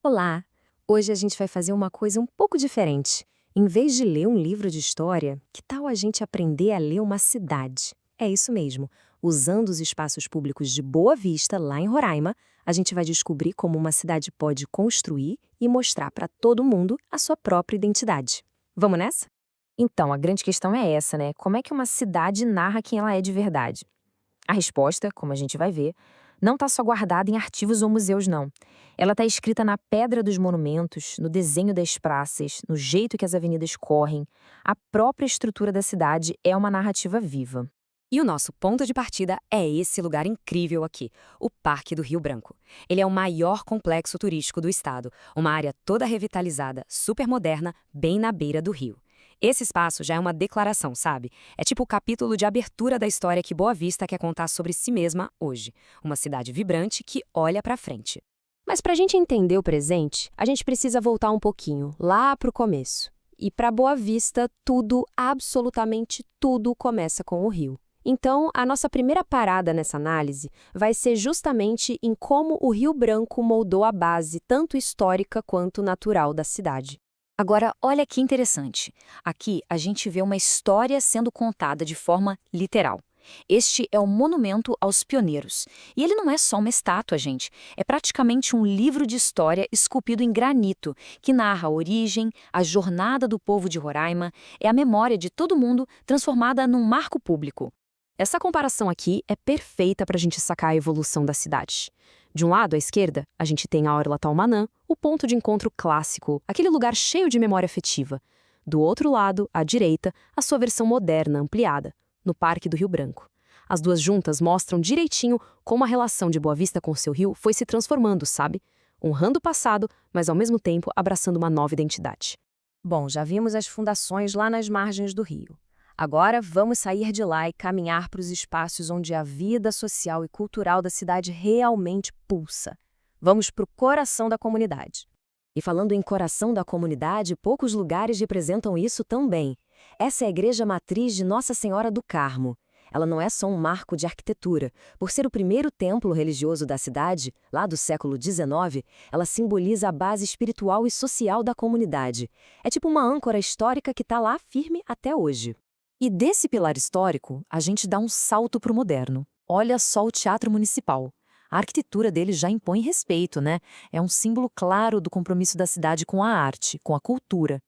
Olá! Hoje a gente vai fazer uma coisa um pouco diferente. Em vez de ler um livro de história, que tal a gente aprender a ler uma cidade? É isso mesmo. Usando os espaços públicos de Boa Vista, lá em Roraima, a gente vai descobrir como uma cidade pode construir e mostrar para todo mundo a sua própria identidade. Vamos nessa? Então, a grande questão é essa, né? Como é que uma cidade narra quem ela é de verdade? A resposta, como a gente vai ver, não está só guardada em arquivos ou museus, não. Ela está escrita na pedra dos monumentos, no desenho das praças, no jeito que as avenidas correm. A própria estrutura da cidade é uma narrativa viva. E o nosso ponto de partida é esse lugar incrível aqui, o Parque do Rio Branco. Ele é o maior complexo turístico do estado, uma área toda revitalizada, super moderna, bem na beira do rio. Esse espaço já é uma declaração, sabe? É tipo o capítulo de abertura da história que Boa Vista quer contar sobre si mesma hoje. Uma cidade vibrante que olha para frente. Mas para a gente entender o presente, a gente precisa voltar um pouquinho, lá para o começo. E para Boa Vista, tudo, absolutamente tudo, começa com o rio. Então, a nossa primeira parada nessa análise vai ser justamente em como o Rio Branco moldou a base tanto histórica quanto natural da cidade. Agora, olha que interessante. Aqui a gente vê uma história sendo contada de forma literal. Este é o monumento aos pioneiros. E ele não é só uma estátua, gente. É praticamente um livro de história esculpido em granito, que narra a origem, a jornada do povo de Roraima, é a memória de todo mundo transformada num marco público. Essa comparação aqui é perfeita para a gente sacar a evolução da cidade. De um lado, à esquerda, a gente tem a Orla Taumanã, o ponto de encontro clássico, aquele lugar cheio de memória afetiva. Do outro lado, à direita, a sua versão moderna, ampliada, no Parque do Rio Branco. As duas juntas mostram direitinho como a relação de Boa Vista com o seu rio foi se transformando, sabe? Honrando o passado, mas ao mesmo tempo abraçando uma nova identidade. Bom, já vimos as fundações lá nas margens do rio. Agora vamos sair de lá e caminhar para os espaços onde a vida social e cultural da cidade realmente pulsa. Vamos para o coração da comunidade. E falando em coração da comunidade, poucos lugares representam isso tão bem. Essa é a igreja matriz de Nossa Senhora do Carmo. Ela não é só um marco de arquitetura. Por ser o primeiro templo religioso da cidade, lá do século XIX, ela simboliza a base espiritual e social da comunidade. É tipo uma âncora histórica que está lá firme até hoje. E desse pilar histórico, a gente dá um salto para o moderno. Olha só o Teatro Municipal. A arquitetura dele já impõe respeito, né? É um símbolo claro do compromisso da cidade com a arte, com a cultura.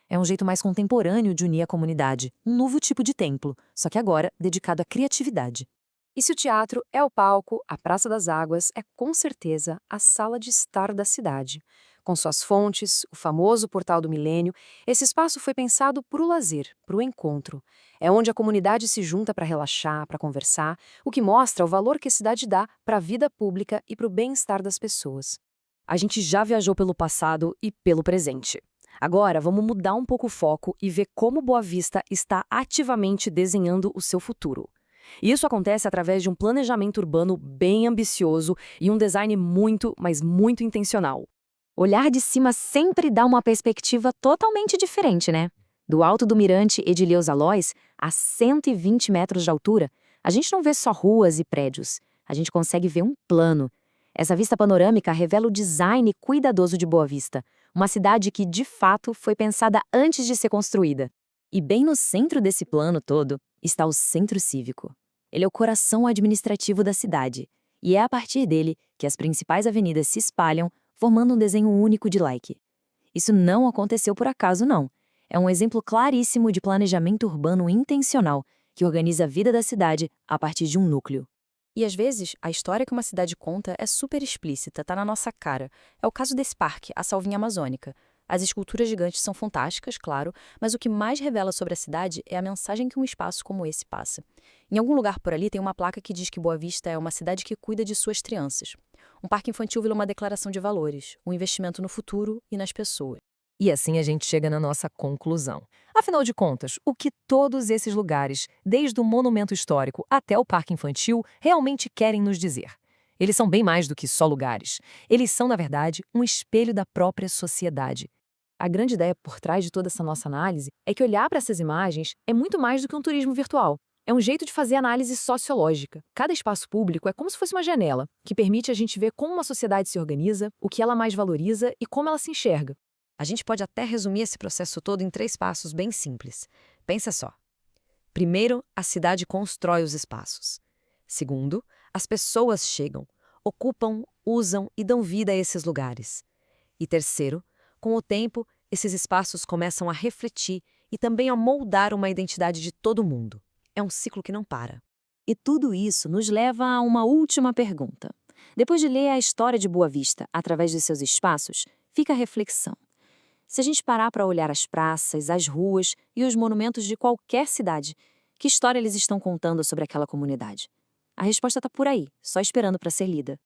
É um jeito mais contemporâneo de unir a comunidade, um novo tipo de templo, só que agora dedicado à criatividade. E se o teatro é o palco, a Praça das Águas é com certeza a sala de estar da cidade. Com suas fontes, o famoso Portal do Milênio, esse espaço foi pensado para o lazer, para o encontro. É onde a comunidade se junta para relaxar, para conversar, o que mostra o valor que a cidade dá para a vida pública e para o bem-estar das pessoas. A gente já viajou pelo passado e pelo presente. Agora, vamos mudar um pouco o foco e ver como Boa Vista está ativamente desenhando o seu futuro. E isso acontece através de um planejamento urbano bem ambicioso e um design muito, mas muito intencional. Olhar de cima sempre dá uma perspectiva totalmente diferente, né? Do alto do mirante Edileuza Lois, a 120 metros de altura, a gente não vê só ruas e prédios. A gente consegue ver um plano. Essa vista panorâmica revela o design cuidadoso de Boa Vista, uma cidade que, de fato, foi pensada antes de ser construída. E bem no centro desse plano todo está o Centro Cívico. Ele é o coração administrativo da cidade, e é a partir dele que as principais avenidas se espalham, formando um desenho único de like. Isso não aconteceu por acaso, não. É um exemplo claríssimo de planejamento urbano intencional, que organiza a vida da cidade a partir de um núcleo. E às vezes, a história que uma cidade conta é super explícita, tá na nossa cara. É o caso desse parque, a Salvinha Amazônica. As esculturas gigantes são fantásticas, claro, mas o que mais revela sobre a cidade é a mensagem que um espaço como esse passa. Em algum lugar por ali tem uma placa que diz que Boa Vista é uma cidade que cuida de suas crianças. Um parque infantil virou uma declaração de valores, um investimento no futuro e nas pessoas. E assim a gente chega na nossa conclusão. Afinal de contas, o que todos esses lugares, desde o monumento histórico até o parque infantil, realmente querem nos dizer? Eles são bem mais do que só lugares. Eles são, na verdade, um espelho da própria sociedade. A grande ideia por trás de toda essa nossa análise é que olhar para essas imagens é muito mais do que um turismo virtual. É um jeito de fazer análise sociológica. Cada espaço público é como se fosse uma janela, que permite a gente ver como uma sociedade se organiza, o que ela mais valoriza e como ela se enxerga. A gente pode até resumir esse processo todo em 3 passos bem simples. Pensa só. Primeiro, a cidade constrói os espaços. Segundo, as pessoas chegam, ocupam, usam e dão vida a esses lugares. E terceiro, com o tempo, esses espaços começam a refletir e também a moldar uma identidade de todo mundo. É um ciclo que não para. E tudo isso nos leva a uma última pergunta. Depois de ler a história de Boa Vista através de seus espaços, fica a reflexão. Se a gente parar para olhar as praças, as ruas e os monumentos de qualquer cidade, que história eles estão contando sobre aquela comunidade? A resposta está por aí, só esperando para ser lida.